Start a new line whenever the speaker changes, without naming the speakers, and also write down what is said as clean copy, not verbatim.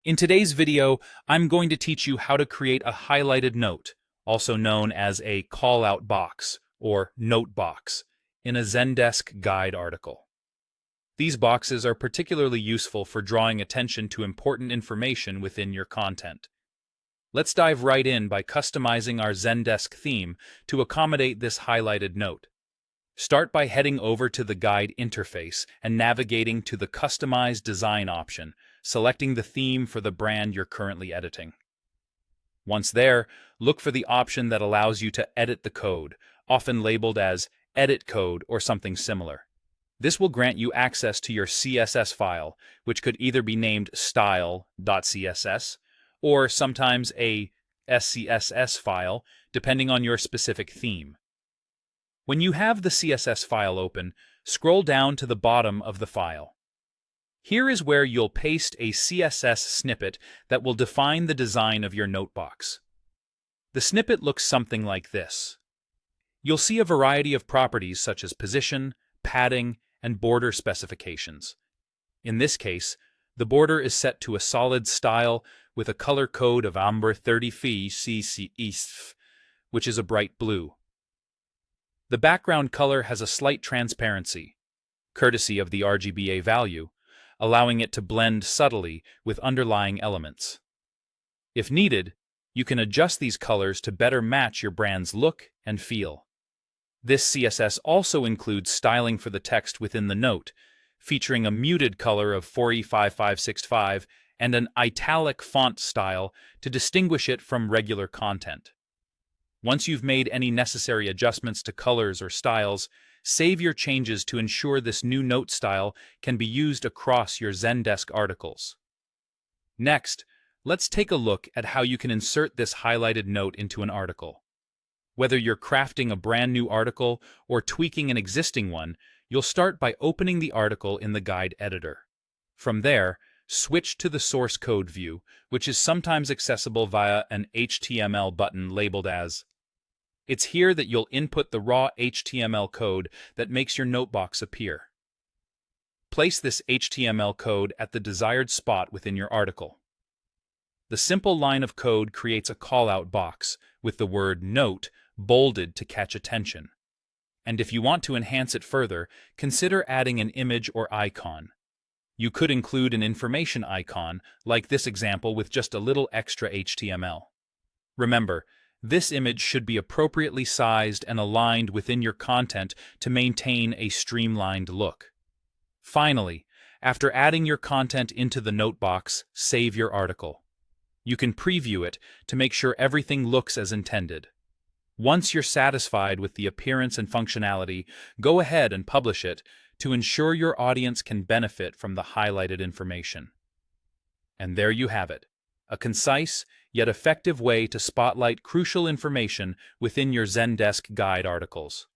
In today's video, I'm going to teach you how to create a highlighted note, also known as a call-out box or note box, in a Zendesk guide article. These boxes are particularly useful for drawing attention to important information within your content. Let's dive right in by customizing our Zendesk theme to accommodate this highlighted note. Start by heading over to the guide interface and navigating to the Customize Design option, selecting the theme for the brand you're currently editing. Once there, look for the option that allows you to edit the code, often labeled as Edit Code or something similar. This will grant you access to your CSS file, which could either be named style.css or sometimes a SCSS file, depending on your specific theme. When you have the CSS file open, scroll down to the bottom of the file. Here is where you'll paste a CSS snippet that will define the design of your notebox. The snippet looks something like this. You'll see a variety of properties such as position, padding, and border specifications. In this case, the border is set to a solid style with a color code of amber 30 phi cc, which is a bright blue. The background color has a slight transparency, courtesy of the RGBA value, allowing it to blend subtly with underlying elements. If needed, you can adjust these colors to better match your brand's look and feel. This CSS also includes styling for the text within the note, featuring a muted color of 4E5565 and an italic font style to distinguish it from regular content. Once you've made any necessary adjustments to colors or styles, save your changes to ensure this new note style can be used across your Zendesk articles. Next, let's take a look at how you can insert this highlighted note into an article. Whether you're crafting a brand new article or tweaking an existing one, you'll start by opening the article in the guide editor. From there, switch to the source code view, which is sometimes accessible via an HTML button labeled as. It's here that you'll input the raw HTML code that makes your notebox appear. Place this HTML code at the desired spot within your article. The simple line of code creates a call-out box with the word note bolded to catch attention. And if you want to enhance it further, consider adding an image or icon. You could include an information icon, like this example with just a little extra HTML. Remember, this image should be appropriately sized and aligned within your content to maintain a streamlined look. Finally, after adding your content into the note box, save your article. You can preview it to make sure everything looks as intended. Once you're satisfied with the appearance and functionality, go ahead and publish it to ensure your audience can benefit from the highlighted information. And there you have it, a concise yet effective way to spotlight crucial information within your Zendesk guide articles.